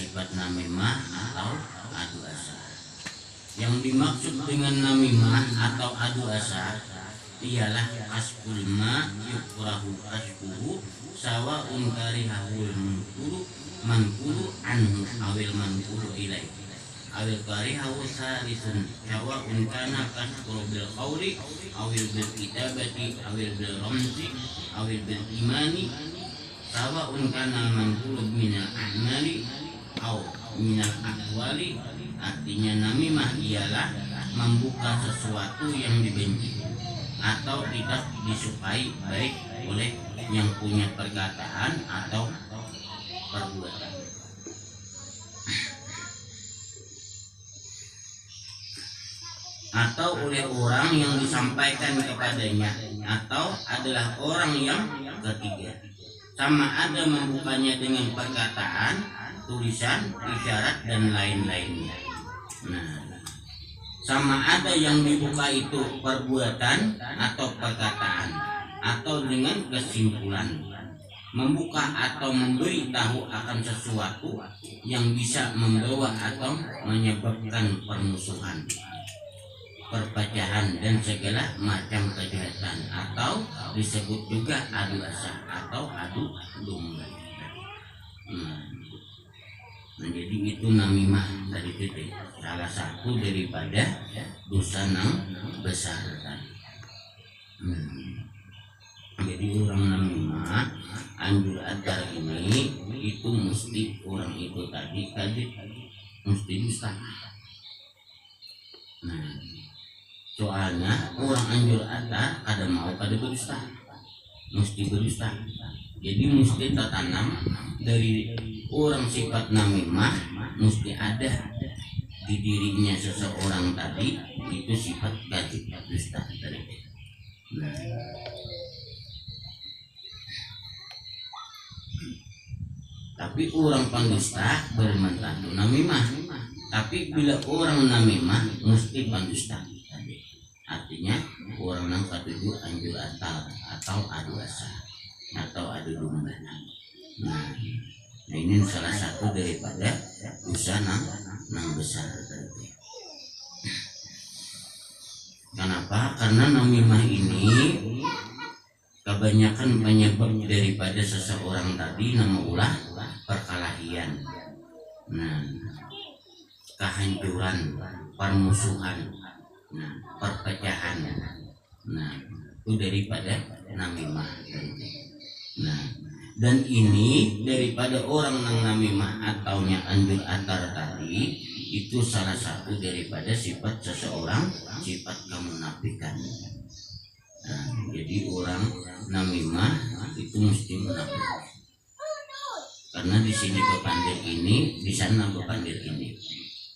sifat namimah atau adu asa. Yang dimaksud dengan namimah atau adu asa ialah kasbul ma yukrahu kasbuhu sawa'un karihahul mankulu anhu awil mankulu ilaihi awil karihahu salisun sawa'un kana kasbul bil qawli awil bil kitabati awil bil ramzi awil bil imani sawa'un kana mankulu minal a'mali aw minal aqwali. Artinya namimah ialah membuka sesuatu yang dibenci atau tidak disukai baik oleh yang punya perkataan atau perbuatan. Atau oleh orang yang disampaikan kepadanya atau adalah orang yang ketiga. Sama ada membukanya dengan perkataan, tulisan, isyarat dan lain-lainnya. Nah, sama ada yang dibuka itu perbuatan atau perkataan atau dengan kesimpulan, membuka atau memberitahu akan sesuatu yang bisa membawa atau menyebabkan permusuhan, perpecahan dan segala macam kejahatan, atau disebut juga adu asa atau adu domba. Jadi itu namimah dari titik salah satu daripada dosa yang besar. Jadi orang namimah anjur atar ini itu mesti orang itu tadi mesti dusta. Soalnya orang anjur atar kada mau kada berdusta, mesti berdusta. Jadi mesti tertanam dari orang sifat namimah, mesti ada di dirinya seseorang tadi itu sifat kadhib dusta tadi. Tapi orang pendusta belum tentu namimah. Tapi bila orang namimah mesti pendusta tadi. Artinya orang yang katuju anjur atar atau adu asa atau adu domba. Nah, ini salah satu daripada dosa yang besar. Kenapa? Karena namimah ini kebanyakan penyebab daripada seseorang tadi nama ulah perkelahian, kehancuran, permusuhan, perpecahan. Itu daripada namimah. Dan ini daripada orang yang namimah atau yang anjur atar tadi itu salah satu daripada sifat seseorang, sifat kemunafikan. Jadi orang namimah itu mesti munafik. Karena di sini bepandir ini, di sana bepandir ini.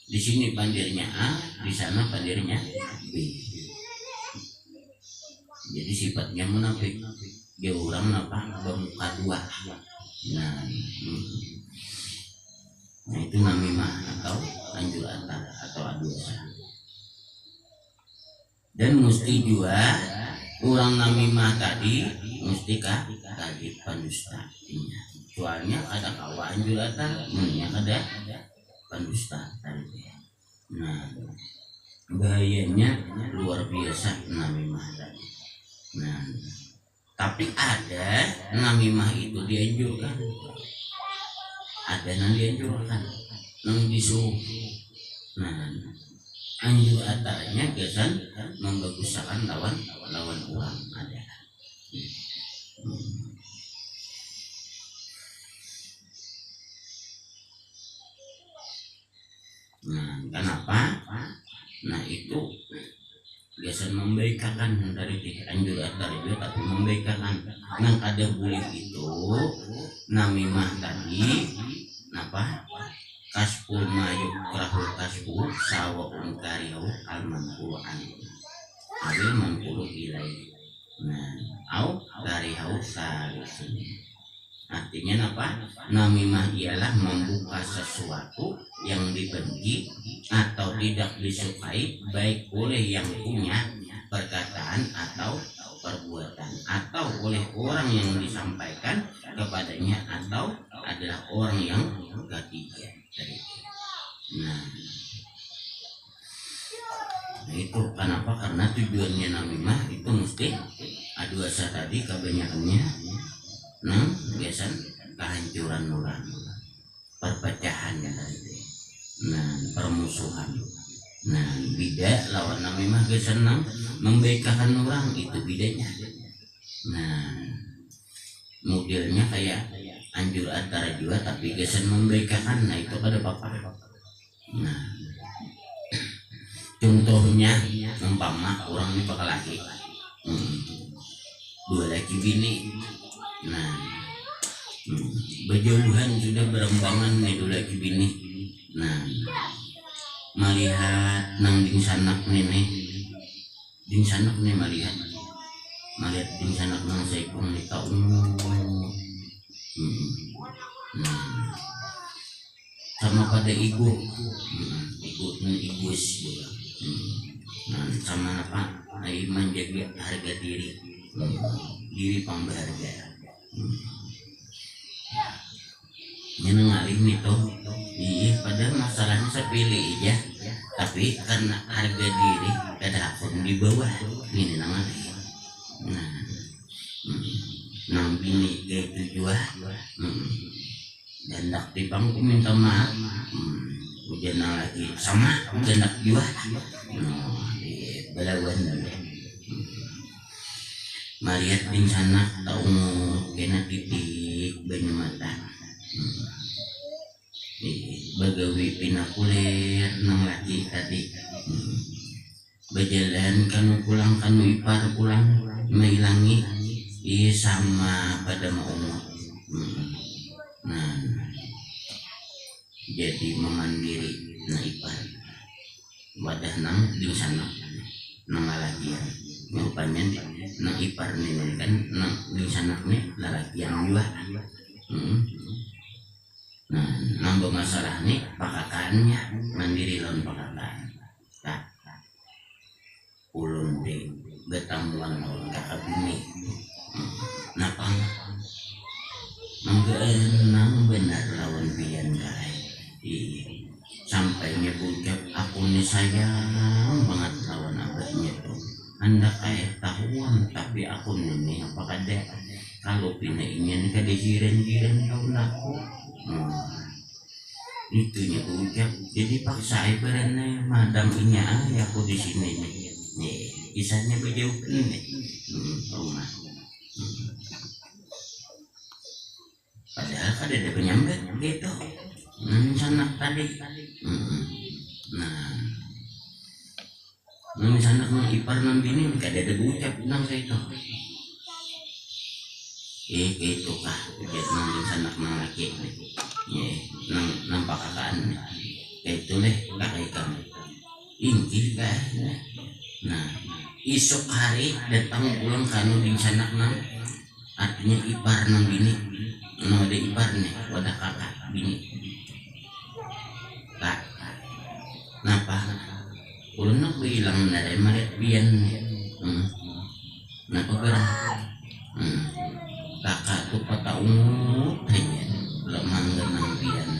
Di sini pandirnya A, di sana pandirnya B. Jadi sifatnya munafik. Dia orang apa? Bermuka dua. Nah itu namimah atau anjur atar atau adu asa. Dan mesti juga orang namimah tadi mesti kadhib pendusta. Soalnya ada kawan anjur atar, yang ada pendusta tadi. Nah bahayanya luar biasa namimah tadi. Tapi ada namimah itu dianjurkan, ada yang dianjurkan, yang disuruh. Anjur atarnya kesan membaguskan lawan orang ada. Kenapa? Itu biasa membaikakan dari anjur atar itu, tapi membaikakan nang ada boleh itu namimah tadi napa kasbul mayuk rahul kasbu sawa'un karihu al-manqulu anhu awil manqulu ilaihi au karihu salisun. Artinya apa? Namimah ialah membuka sesuatu yang dibenci atau tidak disukai baik oleh yang punya perkataan atau perbuatan atau oleh orang yang disampaikan kepadanya atau adalah orang yang ketiga. Nah, itu kenapa? Karena tujuannya namimah itu mesti adu asa tadi kebanyakannya biasan kehancuran orang, perpecahan ya tadi. Nah, permusuhan. Nah, beda lawan namimah geus senang membaikkan orang, itu bedanya. Nah, modelnya kayak anjur antara jua tapi geus membaikkan, nah itu kada apa-apa. Nah, contohnya umpama orang ini bakal laki, dua laki bini. Nah, berjauhan sudah berembangan nih dua laki bini. Nah, melihat nang ding sanak nih melihat ding sanak nang seikung nih taung. Nah, sama pada ibu igus. Nah, sama apa? Menjaga harga diri pambarga. Yang ngalih itu, iya padahal masalahnya sepilih aja, tapi karena harga diri kada pun di bawah ini ngalih. Nah, nang bini kayak tujuan, dan dak tipang ku minta maaf, ujian lagi sama gendak jua, belawan melihat di sana tahu kena titik banyak mata. Bagawi pinakuler nang laki tadi, berjalan kanu pulang kanu ipar pulang menghilangi sama pada mau. Nah, jadi memandiri na ipar wadah nang di sana nang lalakian rupanya nang ipar nih kan nang di sana nih lalakian juga. Nah, nambah masalah nih pakatannya mandiri lawan pakatan. Tak ulun deh betambuan lawan kakak bini. Napang nang benar lawan pian kai. Sampainya bucap aku nih sayang banget lawan abadnya tuh. Anda kayak tahuan tapi aku nih apa kada kalau pinainya nih kada jiran tahun aku. Itunya bucap jadi paksa ibaratnya madam ini aku di sini nih kisahnya berjauh nih rumah. Padahal kada ada penyambet gitu. Sanak tadi. Nah, sanak nang ipar nang bini kada ada bucap nang itu. Gitu kah ujian nang sanak nang laki. Nang pakakaan. Itu leh kakek kamu. Ingkil kah. Nah, esok hari datang pulang kanu di sanak nang artinya ipar nang bini. Nang ada ipar nih wadah kakak bini. Kak, napa? Ulun nak bilang dari maret pian. Napa gerang? Kakak tu pataungut aja, lemang genang pian.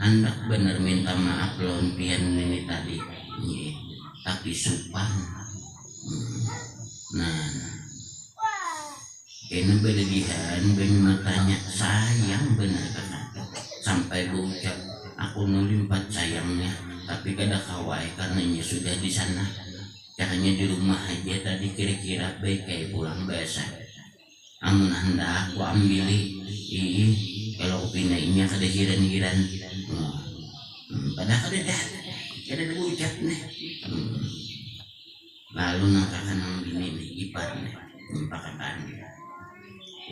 Hendak bener minta maaf lawan pian ini tadi, tapi supan. Nah, ini berlebihan, matanya sayang bener kakak. Sampai bucap aku nulimpat sayangnya, tapi kada kawai karena ini sudah di sana. Caranya di rumah aja tadi kira-kira baik kayak pulang biasa. Amun hendak aku ambili, kalau pindahinnya kada hiran-hiran. Padahal kada bucap nih. Lalu nangkakan nang bini nih ipar nih, pakataan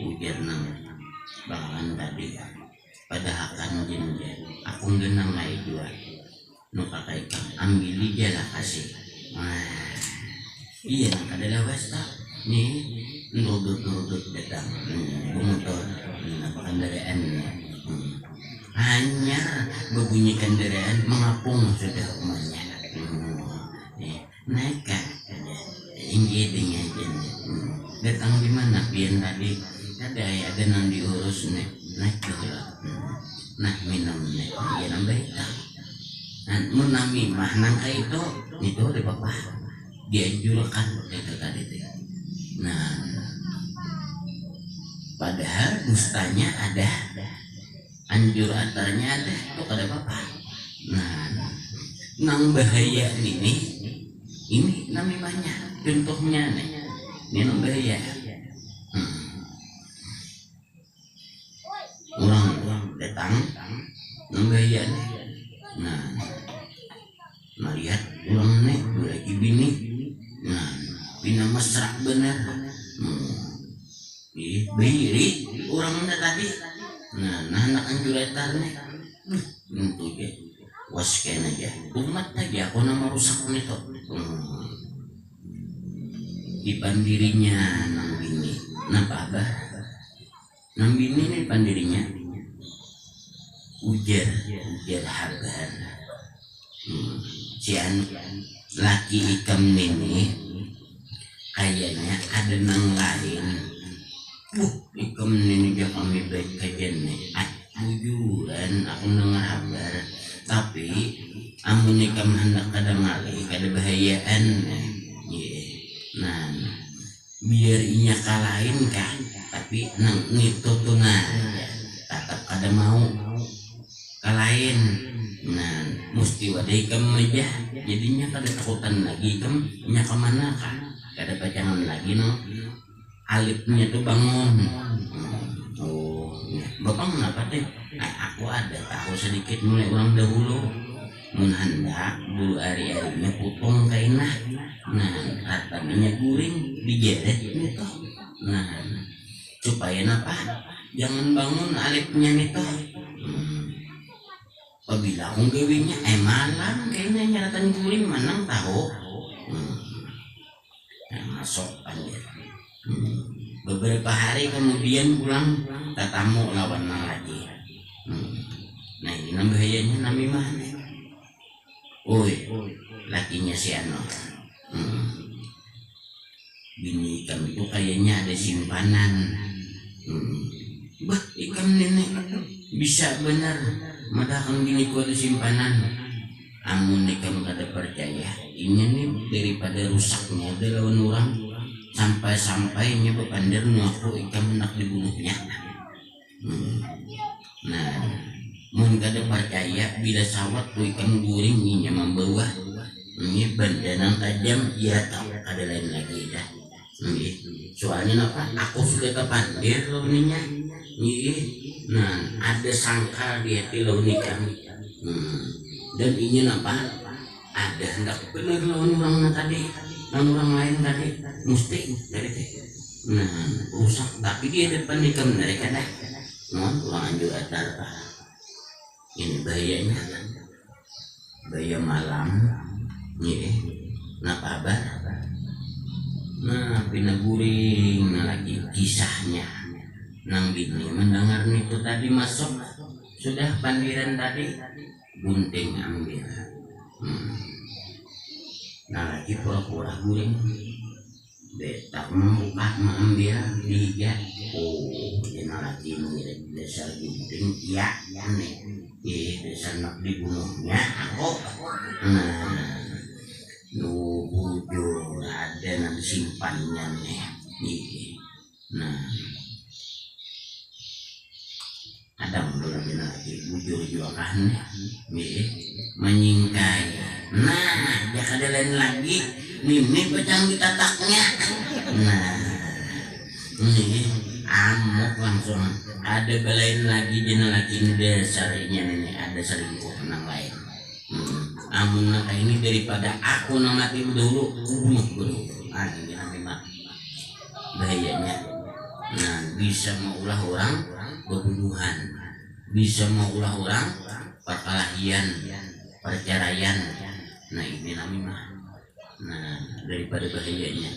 ujar nang bangan tadi. Padahal kan jenja aku genang lai dua nu kakak ikang ambili dia lah kasih. Iya nang kada lawas tak nih nurut datang motor apa kendaraan hanya berbunyi kendaraan mengapung sudah rumahnya. Naik kan ini dengan jenja datang di mana pian tadi ada nang diurus naik dulu. nah minumnya ya nambah itu nah menamimah nang itu ada bapak dianjurkan itu tadi nah padahal dustanya ada anjur atarnya ada itu ada bapak nah nang bahaya ini namimahnya contohnya nih ini nang bahaya orang datang nang bahaya nih nah melihat orang nih lagi bini nah bina mesra bener biri orang tadi nah anak anjuretar nih untuk ya wasken aja umat aja aku nama rusak nih tuh di pandirinya nang bini napa abah nang bini nih pandirinya ujar habar cian laki ikam ini kayaknya ada nang lain ikam ini dia kami baik kajian nih bujuran aku dengar kabar tapi amun ikam hendak kadang ngalih kada bahayaan nah biar inya kalahin kan tapi nang itu tuh nah tetap kada mau kalahin nah mesti wadai ikam aja jadinya kada takutan lagi ikam nya kemana kan kada pacangan lagi no alipnya tuh bangun bapak kenapa teh aku ada tahu sedikit mulai orang dahulu mun hendak dulu hari-harinya putong kainah nah rataminya guring digeret gitu nah supaya napa jangan bangun alipnya gitu apabila akong gawinya malam kayaknya nyaratan guring manang tahu masuk panjir beberapa hari kemudian pulang tatamu lawan lagi nah ini bahayanya namimah lakinya si Ano bini ikam itu kayaknya ada simpanan bah ikam nenek bisa benar madahkan bini ku ada simpanan amun ikam kada percaya ini nih daripada rusaknya ada lawan orang sampai-sampainya bepandir aku ikam hendak dibunuhnya nah mun kada percaya bila sawat tu ikam guring inya membawa ini bandanan tajam ya tak ada lain lagi dah soalnya apa aku sudah kepandir loh ninya nah ada sangkal di hati loh nih kami dan ini apa ada hendak bener lawan orang tadi orang lain tadi mesti dari teh nah rusak tapi dia depan ikam mereka dah orang anjur atar ini bahayanya bahaya malam nah kabar nah pina guring nah lagi kisahnya nang bini mendengar itu tadi masuk sudah pandiran tadi gunting ambil nah lagi pura-pura guring betak membuka mengambil tiga dia lagi mengirim dasar gunting ya nih dasar nak dibunuhnya aku nah lu bujur ada nanti simpannya nih nah ada mulai lagi bujur juga kan menyingkai nah dia kada lain lagi ini pecang ditataknya nah ini amuk langsung ada belain lagi jena lagi ini dasarnya nih ada selingkuh nang lain amun nang ini daripada aku nang mati dulu bunuh ini memang bahayanya nah bisa mengulah orang pembunuhan bisa mengulah orang perkelahian perceraian nah ini namanya nah daripada bahayanya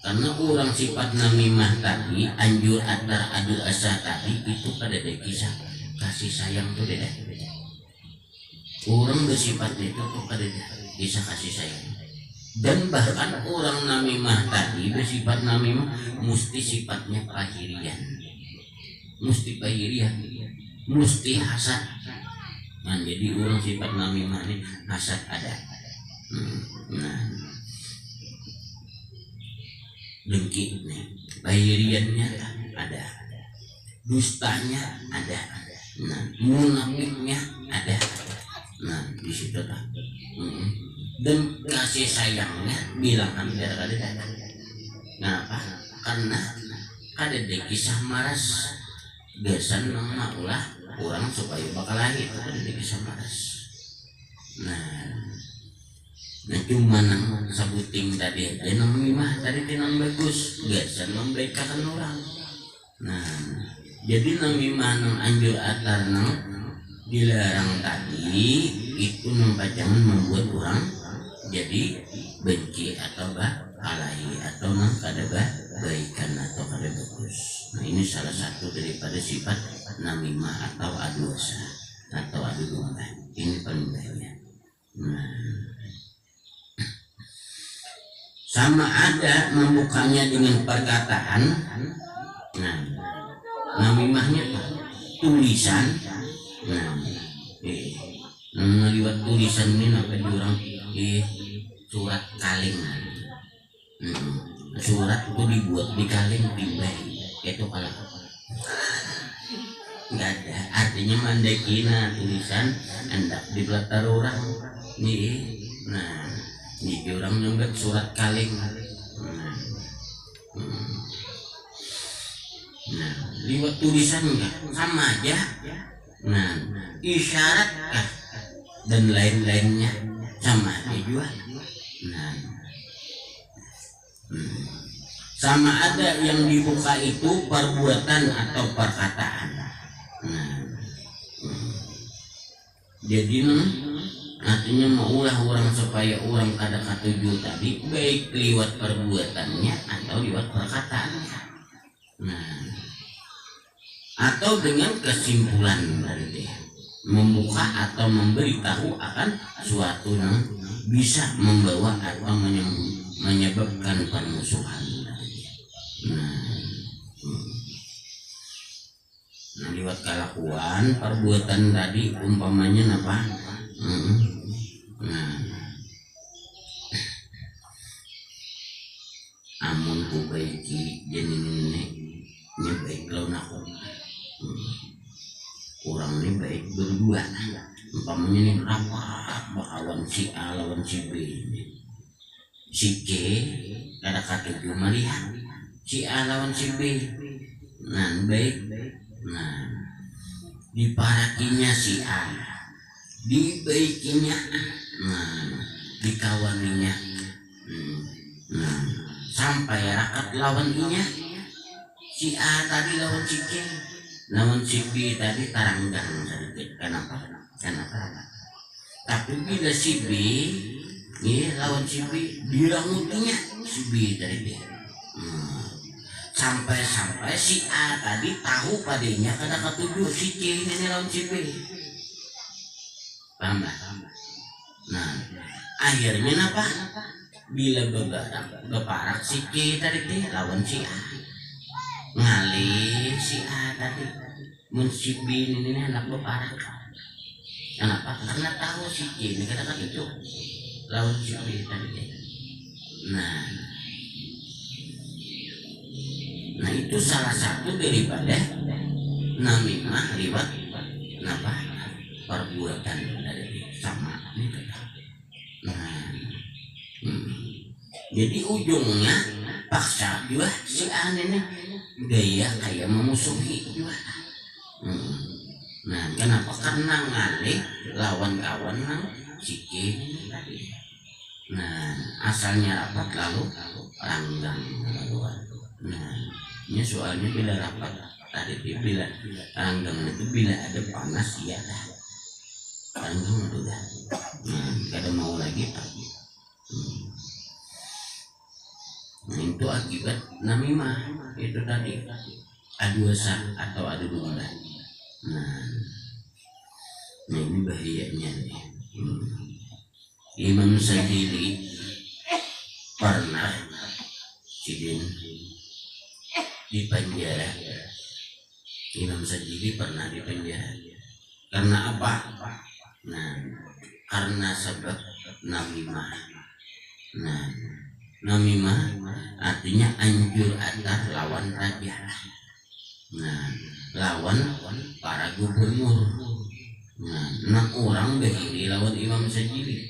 karena orang sifat namimah tadi anjur atar adu asa tadi itu pada kisah kasih sayang tuh beda orang bersifat itu tuh pada kisah kasih sayang dan bahkan orang namimah tadi bersifat namimah mesti sifatnya pahirian mesti pahirian mesti hasad. Nah, jadi orang sifat namimah ini hasad ada. Nah, dengki nih, bairiannya ada, dustanya ada, nah, munafiknya ada. Nah, di situ tak. Dan kasih sayangnya bilang hampir kali ada. Kenapa? Karena ada di kisah maras gesan nama ulah orang supaya bakal lahir itu ada di kisah maras. Nah cuma nang sabuting tadi aja nang mimah tadi tinang bagus gesan membaikkan orang. Nah jadi nang mimah nang anjur atar nang dilarang tadi itu nang jangan membuat orang jadi benci atau alahi atau nang kada baikan atau kada bagus. Nah ini salah satu daripada sifat namimah atau adu dosa atau adu domba. Ini paling banyak. Nah, sama ada membukanya dengan perkataan. Nah, namimahnya tulisan. Nah, lewat tulisan ini apa jurang surat kaleng. Surat itu dibuat di kaleng timbang itu kalau nggak ada artinya mandekina tulisan hendak dibelatar orang nih. Nah ini orang nyonggak surat kaleng. Nah lewat tulisan enggak sama aja. Nah isyarat kah dan lain-lainnya sama aja juga. Nah sama ada yang dibuka itu perbuatan atau perkataan. Jadi artinya maulah orang supaya orang kada katuju tadi baik lewat perbuatannya atau lewat perkataannya. Atau dengan kesimpulan berarti membuka atau memberitahu akan suatu yang bisa membawa atau menyebabkan permusuhan. Nah lewat kelakuan perbuatan tadi umpamanya apa? Amun ku baiki jenine baik lawan aku. Orang ini baik berdua. Umpamanya ini rapat bakawan si A lawan si B. Si C ada katuju melihat si A lawan si B. Nah baik. Nah diparakinya si A, dibaikinya, nah dikawaninya. Nah sampai rakat lawan inya si A tadi lawan si C, lawan si B tadi taranggang sedikit. Kenapa? Tapi bila si B lawan si B dirangutinya si B tadi dia. Sampai si A tadi tahu padanya kada katuju si C ini lawan si B. Paham tak? Nah akhirnya apa? Bila beparak si C tadi dia lawan si A, ngalih si A tadi mun si B ini anak beparak. Kenapa? Karena tahu si C ini kada katuju lawan si B tadi dia. Nah itu salah satu daripada namimah lewat apa perbuatan dari sama itu. Jadi ujungnya paksa juga si aneh gaya kayak memusuhi juga. Nah kenapa? Karena ngalih lawan kawan nang si K tadi. Nah asalnya rapat lalu ranggang laluan. Nah ini soalnya bila rapat tadi bila ranggang itu bila ada panas ya dah ranggang itu dah. Kada mau lagi tadi. Nah itu akibat namimah itu tadi adu dosa atau adu domba. Nah ini bahayanya nih. Imam Syafi'i pernah sidin di penjara Imam Sajili pernah dipenjara. Karena apa? Nah, karena sebab namimah. Nah, namimah artinya anjur atar lawan raja. Nah, lawan para gubernur. Nah, 6 orang berdiri lawan Imam Sajili.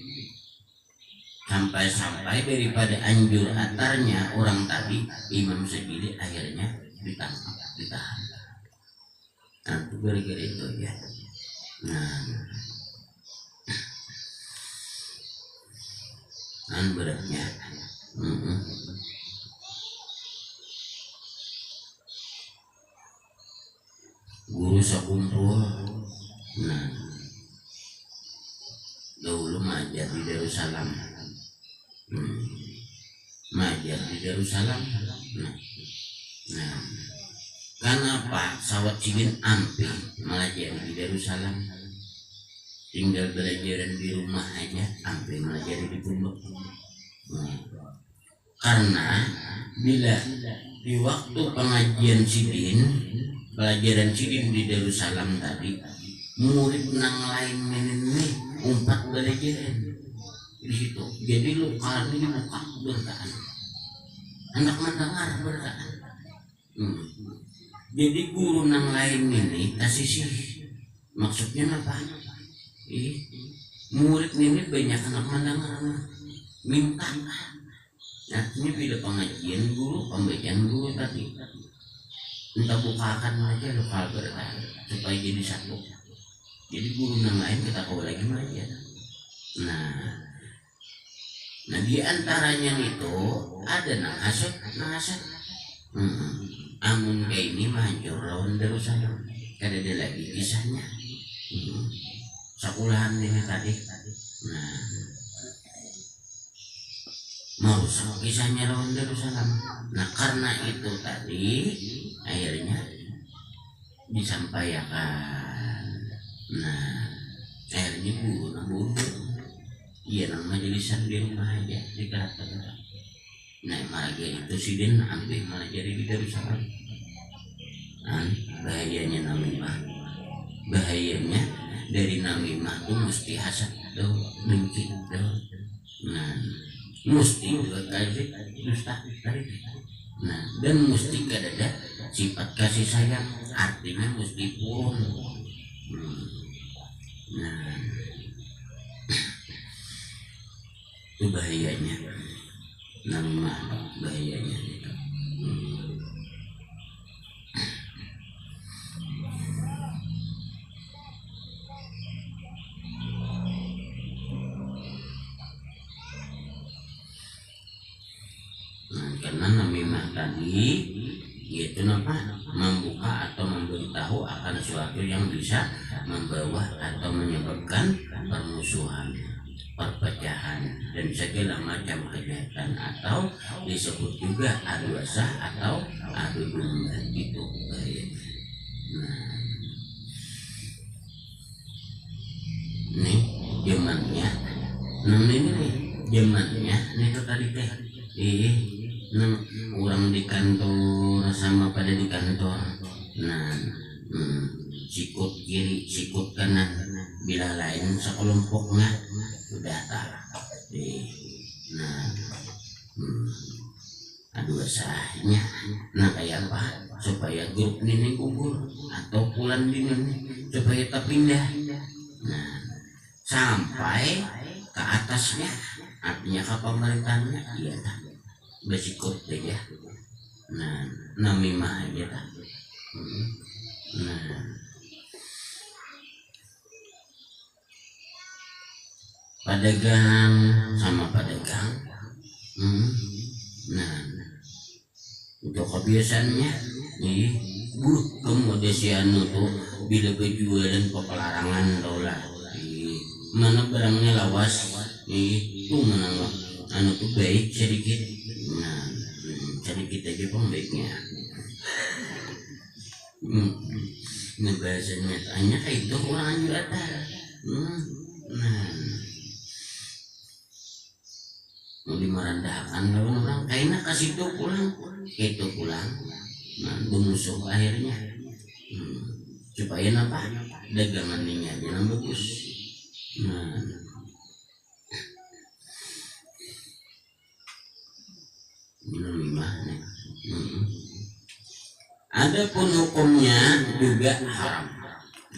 Sampai-sampai daripada anjur atarnya orang tadi, Imam Sajili akhirnya ditangkap, ditahan. Nah, itu gara-gara itu ya. Nah, beratnya. Guru sakumpul. Nah, dahulu majar di Darussalam. Majar di Darussalam. Nah, kenapa sawat Cidin ampi malah jadi di Darussalam? Tinggal belajaran di rumah aja, ampi malah jadi di pondok. Karena bila di waktu pengajian Cidin, pelajaran Cidin di Darussalam tadi, murid nang lain ini umpat belajaran di situ. Jadi lu kalau ini buka berkaan, anak mendengar berkaan. Jadi guru nang lain ini kasih sih, maksudnya apa? Murid ini banyak anak mendengar, minta. Artinya bila pengajian guru, pembacaan guru tadi, entah bukakan aja lokal berkaan supaya jadi satu. Jadi guru nang lain kita kau lagi aja. Nah di antaranya itu ada nang asap. Amun kayak ini mancur lawan Darussalam. Kada ada lagi kisahnya. Sekolahan ini tadi. Nah, mau kisahnya lawan Darussalam. Nah karena itu tadi akhirnya disampaikan. Nah akhirnya buru. Iya nang majelisan di rumah aja di keraton. Nah malah itu Sidin ambil malah jadi di Darussalam. Bahayanya namimah. Bahayanya dari namimah tuh mesti hasad tuh, benci tuh. Nah mesti juga kasih dusta tadi. Nah dan mesti ada sifat kasih sayang, artinya mesti pun. Nah itu bahayanya namimah, bahayanya itu. Karena namimah tadi yaitu apa? Membuka atau memberitahu akan sesuatu yang bisa membawa atau menyebabkan permusuhan, perpecahan dan segala macam kejahatan, atau disebut juga adu asah atau adu domba gitu. Nih zamannya, ini zamannya nih tuh tadi teh, orang di kantor sama pada di kantor. Nah, sikut kiri, sikut kanan, bila lain sekelompoknya sudah tahu. Nah, adu asahnya. Nah kayak apa? Supaya grup ini kubur atau pulang di ini supaya terpindah. Nah, sampai ke atasnya, artinya ke pemerintahnya, iya tak bersikut aja. Nah, namimah aja tak. Nah, pedagang sama pedagang. Nah, untuk kebiasaannya, komodasi anu tuh bila berjualan pelarangan dolar. Mana barangnya lawas, tuh menang anu tuh baik sedikit. Nah, sedikit aja pembaiknya. Nah bahasanya tanya kayak itu orang anjur atar. Nah, mau dimerendahkan orang kayaknya kasih itu pulang, itu pulang. Nah, musuh akhirnya. Supaya apa? Dagangannya jangan bagus. Nah, namimah. Adapun hukumnya juga haram.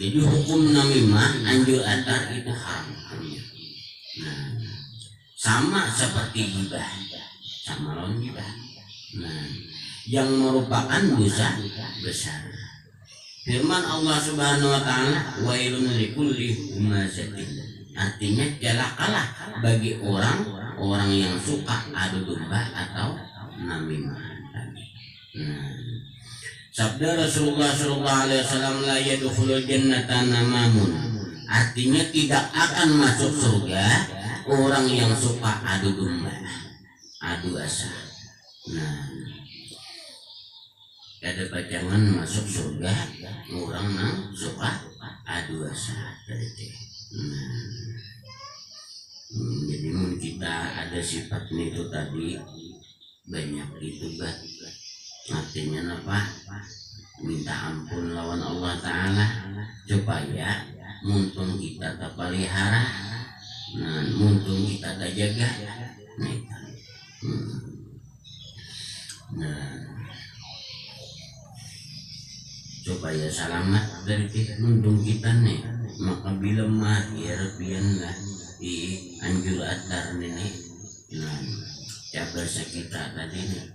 Jadi hukum namimah anjur atar itu haram hukumnya. Nah, sama seperti gibah, sama lawan gibah. Nah, yang merupakan dosa besar. Firman Allah Subhanahu wa taala, wailun likulli humazatin. Artinya celakalah bagi orang yang suka adu domba atau namimah. Nah, sabda Rasulullah sallallahu alaihi wasallam, la yadkhulul jannata namamun. Artinya tidak akan masuk surga orang yang suka adu domba, adu asa. Nah, ada pajangan masuk surga orang yang suka adu asa tadi. Jadi mun kita ada sifat itu tadi banyak itu bah. Artinya apa? Minta ampun lawan Allah Ta'ala supaya muntun kita tak pelihara, nah muntun kita tak jaga, nah supaya selamat dari muntun kita nih. Maka bila mahir pianlah di anjur atar nih, nah jaga kita tadi nih.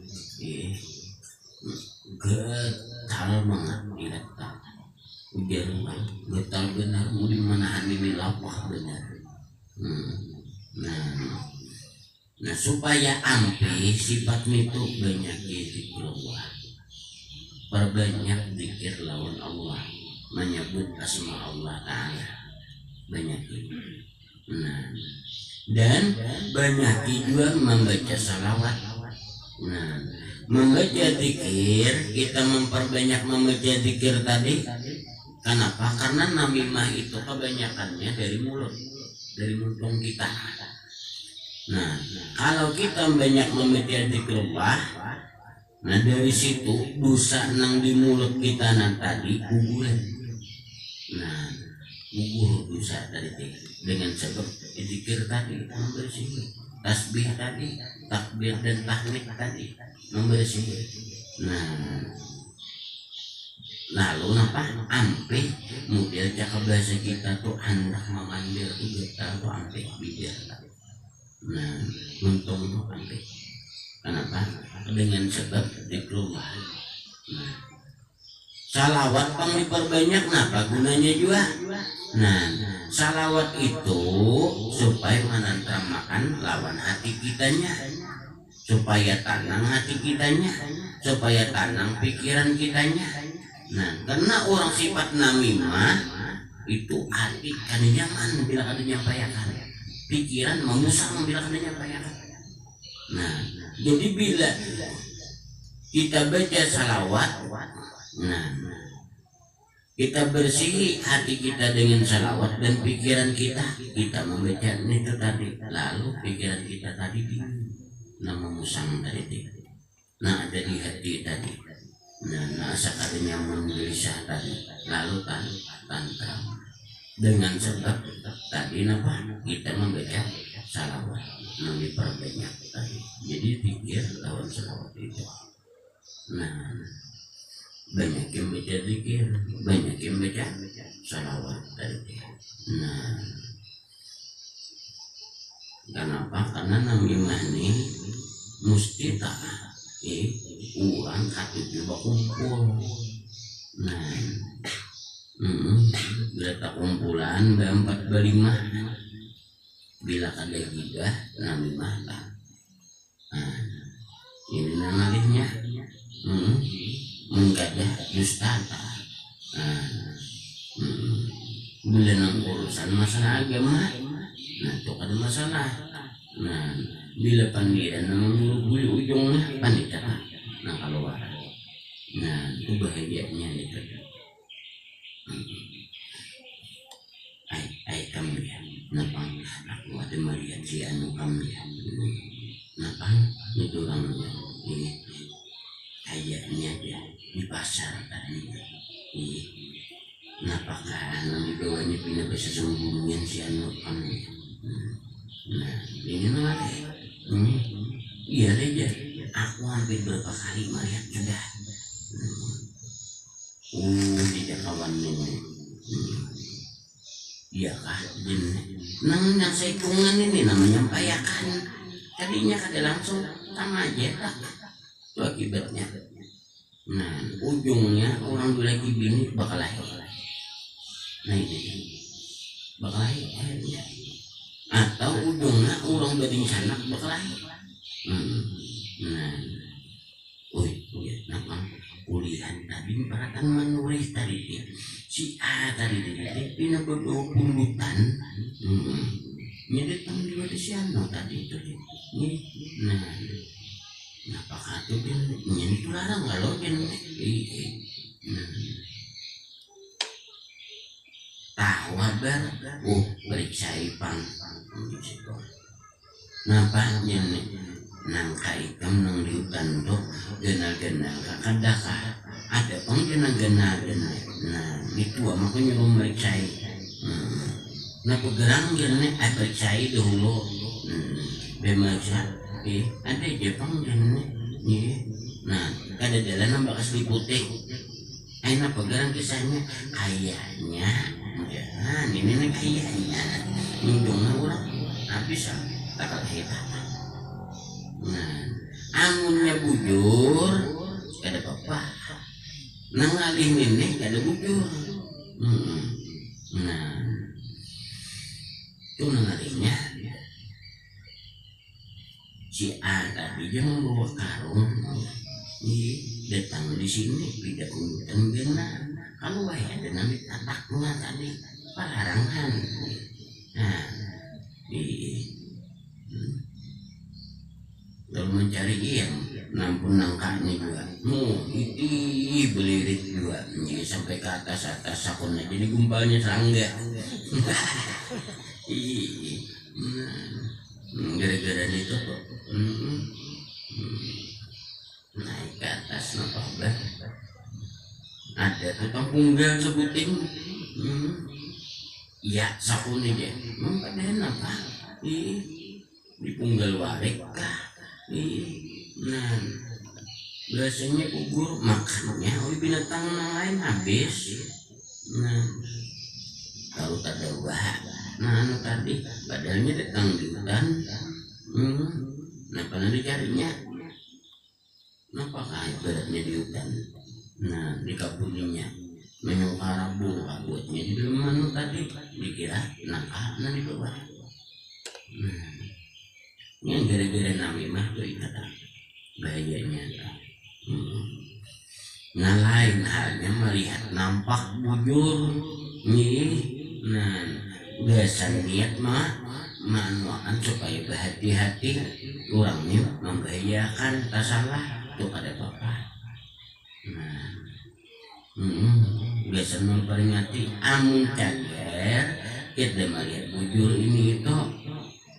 Getal banget diletak ujar getal benar mau dimanahan ini lapah benar. Nah supaya ampe sifat itu banyak zikrullah, perbanyak zikir lawan Allah, menyebut asma Allah Ta'ala banyak itu. Nah, dan banyak juga membaca salawat. Nah, membaca zikir, kita memperbanyak membaca zikir tadi. Kenapa? Karena namimah itu kebanyakannya dari mulut, dari mutung kita. Nah, kalau kita banyak membaca zikrullah, nah dari situ dosa nang di mulut kita nang tadi guguran. Nah, gugur dosa tadi dengan sebab zikir tadi membersihkan. Tasbih tadi, takbir dan tahmid tadi membersihkan. Nah, lalu apa? Ampe model cakap bahasa kita tuh hendak memandir tuh kita tuh ampe bibir. Nah, untung tuh ampe. Kenapa? Dengan sebab zikrullah. Nah, salawat pang diperbanyak, apa gunanya juga? Nah, salawat itu supaya menentramakan lawan hati kitanya, supaya tenang hati kitanya, supaya tenang pikiran kitanya. Nah, karena orang sifat namimah itu hati kan nyaman bila ada nyampaikan, pikiran memusang bila ada nyampaikan. Nah, jadi bila kita baca salawat, nah kita bersih hati kita dengan salawat dan pikiran kita membaca itu tadi, lalu pikiran kita tadi nama musang tadi, nah ada di hati tadi, nah sakadanya menggelisah tadi, lalu tantram dengan sebab tadi apa kita membaca salawat, diperbanyak tadi, jadi pikir lawan salawat itu. Nah, banyak yang baca zikir, banyak yang baca salawat tadi. Nah, kenapa? Karena namimah ini mesti tak uang hati juga kumpul. Nah, bila kumpulan berempat berlima, bila ada gibah namimah tak. Nah, ini namanya menggadah justata. Bila nang urusan masalah agama, nah itu ada masalah. Nah, bila pandiran nang mengguli ujungnya panita, nah kalau waras, nah itu bahagianya itu. Ay kami ya, napang aku ada melihat si anu kami ya, napang itu orangnya ini kayaknya dia di pasar tadi Ih, napakah nang dibawanya pinabasasambungan si anu kan. Nah, ini mah iya aja. Aku hampir berapa kali melihat sudah. Tidak kawan ini. Iya kah? Nang saya hitungan ini namanya payakan. Tadinya kada langsung sama aja tak. Itu akibatnya. Nah, ujungnya orang lagi bini bakal lahir. Nah ini bakal lahir akhirnya. Atau ujungnya orang dari sana bakal lahir. Nah, nampak kuliah tadi perhatian menulis tadi si A tadi pindah beberapa pundutan. Nyedit tang di siano tadi itu. Nah, apakah itu kan itu larang kalau kan tahu kabar periksa ipang nampaknya nangka ikan nang di hutan tuh genal-genal kakadaka ada pang genal-genal. Nah itu aku nyuruh meriksa nah pegerang gini periksa dahulu bemaja ada jepang gini. Nah kada jalan nambah asli putih enak pegerang kisahnya kayaknya jangan ini nih kayaknya ujungnya orang habis tak hitam. Nah angunnya bujur kada apa-apa nang alih ini kada bujur. Nah itu nang alihnya si A tadi dia membawa karung datang di sini tidak untan benar kalau ada nanti tataknya tadi pelarangan. Nah kalau mencari yang nampun nangkanya juga itu belirik juga sampai ke atas sakunnya jadi gumpalnya serangga. Gara-gara itu kok naik ke atas nampak ada tukang punggal sebuting ya sakunnya dia padahal apa di punggal warik kah. Nah biasanya kubur makannya oleh binatang lain habis. Nah kalau tak ada ubah nah tadi badannya datang di hutan. Nah pernah dicarinya napakah ibaratnya di hutan. Nah di kabuninya menyongkara bunga buatnya di dalam mana tadi dikira nangka nah di bawah. Yang gara-gara nami mah tuh kata bahayanya. Nah lain halnya melihat nampak bujur nah biasa niat mah manuakan supaya berhati-hati orangnya membahayakan tak salah tuh ada apa-apa. Nah biasa memperingati amun cager kita melihat bujur ini itu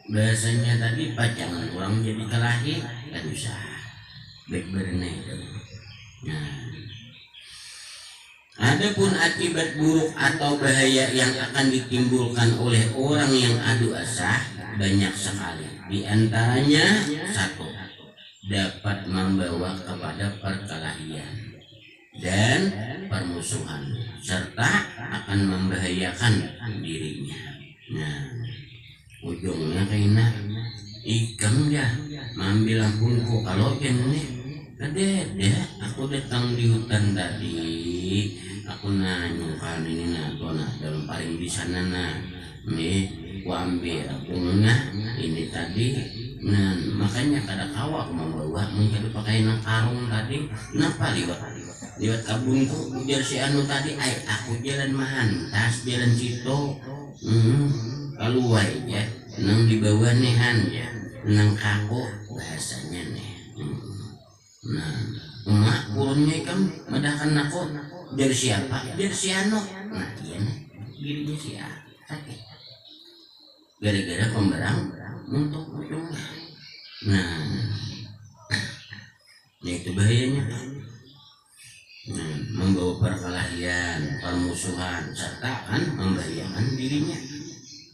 biasanya tadi pacangan orang jadi kelahi kan usah baik berenai. Nah adapun akibat buruk atau bahaya yang akan ditimbulkan oleh orang yang adu asah banyak sekali. Di antaranya satu, dapat membawa kepada perkelahian dan permusuhan serta akan membahayakan dirinya. Nah ujungnya kayaknya ikan ya mengambil lampunku kalau ini ada aku datang di hutan tadi aku nanya kalau ini nah dalam paling di sana nah nih aku ambil aku ini tadi nah makanya kada kawa aku membawa mungkin pakai nang karung tadi kenapa liwat kabunku biar si anu tadi aku jalan mahantas jalan situ kalau aja nang di bawah nehan ya nang kaku bahasanya nih. Nah emak kurungnya kan medahkan aku dari siapa dari si anu. Nah iya nih dirinya si A sakit gara-gara pemberang untuk ujungnya. Nah itu bahayanya. Nah membawa perkelahian, permusuhan, serta kan membahayakan dirinya.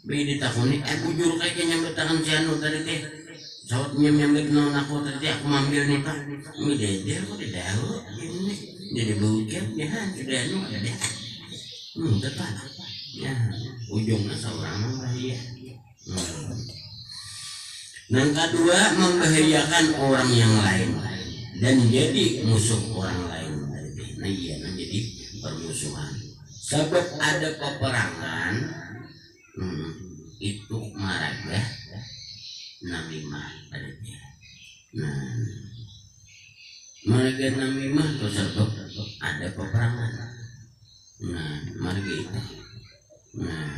Beda takuni, bujur kayaknya nyambut tangan si anu tadi teh. Sawat nyambut non aku tadi aku mambil nih pak. Ini dede aku tidak tahu ini. Jadi bukit ya sudah anu ada deh. Tetap. Ya ujungnya seorang bahaya. Yang kedua membahayakan orang yang lain dan jadi musuh orang lain. Nah iya jadi permusuhan. Sebab ada peperangan itu maraga namimah tadi. Nah maraga namimah itu sebab ada peperangan. Nah maraga itu. Nah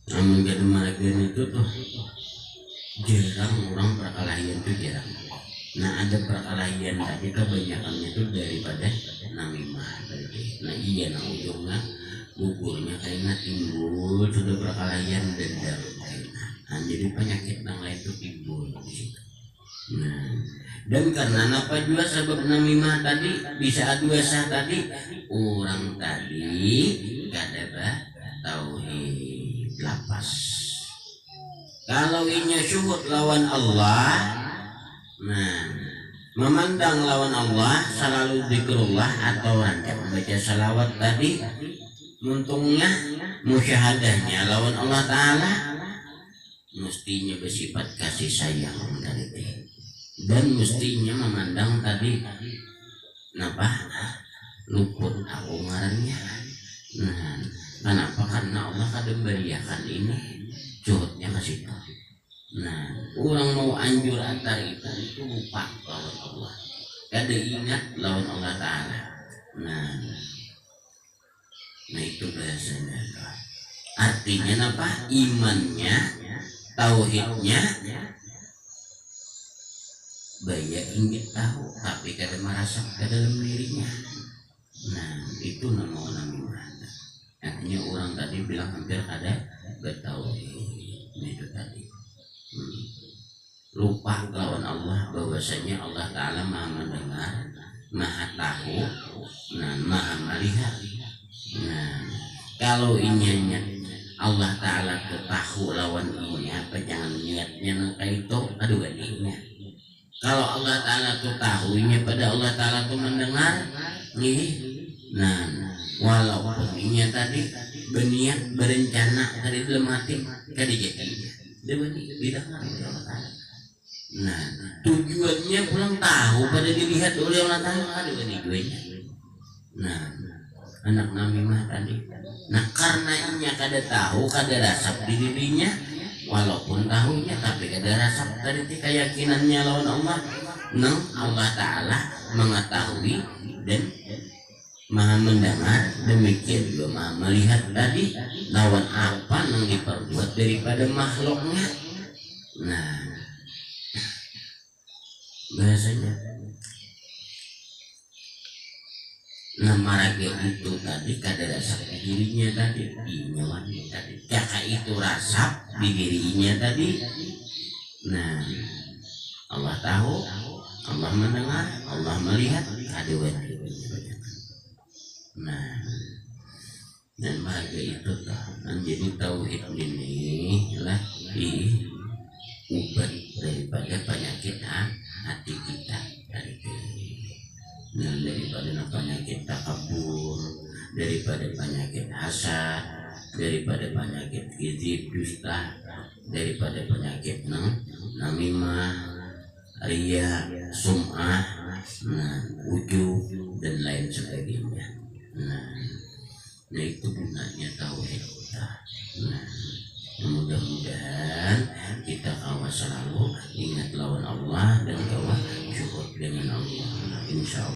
namun jadi maragan itu tuh jarang orang perkelahian tuh jarang. Nah ada perkelahian tadi kebanyakannya tuh daripada namimah tadi. Nah iya nah ujungnya gugurnya kayaknya timbul sudah perkelahian dendam kayaknya. Nah jadi penyakit yang lain tuh timbul di situ. Nah dan karena apa juga sebab namimah tadi bisa adu asa tadi orang tadi kada tauhid lapas. Kalau inya syuhud lawan Allah, nah memandang lawan Allah selalu zikrullah atau rancak membaca salawat tadi, untungnya musyahadahnya lawan Allah Ta'ala mestinya bersifat kasih sayang tadi dan mestinya memandang tadi napa luput aku ngarannya. Nah kenapa? Karena Allah kadang beriakan ini curhatnya ke situ. Nah orang mau anjur antar itu lupa lawan Allah, kada ingat lawan Allah Ta'ala. Nah itu bahasanya. Artinya apa? Imannya, tauhidnya banyak ingin tahu tapi kada merasa ke dalam dirinya. Nah itu nama artinya orang tadi bilang hampir kada bertauhid. Itu tadi lupa lawan Allah bahwasanya Allah Ta'ala maha mendengar, maha tahu, nah maha melihat. Nah kalau inyanya Allah Ta'ala tahu lawan ini apa jangan niatnya nangka itu aduh aninya. Kalau Allah Ta'ala tuh tahunya pada Allah Ta'ala tuh mendengar nih. Nah walaupun ini tadi berniat berencana dari dalam hati kadi jadinya dia tidak oleh Allah Ta'ala. Nah tujuannya pulang tahu pada dilihat oleh Allah Ta'ala ada tujuannya. Nah anak namimah tadi. Nah karena inya kada tahu kada rasap di dirinya walaupun tahunya tapi kada rasap dari keyakinannya lawan Allah. Nah Allah Ta'ala mengetahui dan maha mendengar, demikian juga maha melihat tadi lawan apa yang diperbuat daripada makhluknya. Nah bahasanya nama raga itu tadi kada rasap di dirinya tadi inyawan tadi jaka itu rasap di dirinya tadi. Nah Allah tahu, Allah mendengar, Allah melihat ada wajib. Nah dan marga itu menjadi tauhid ini lah ubat daripada penyakit hati kita daripada penyakit takabur, daripada penyakit hasad, daripada penyakit gizib dusta, daripada penyakit namimah, riya, sum'ah, ujub dan lain sebagainya.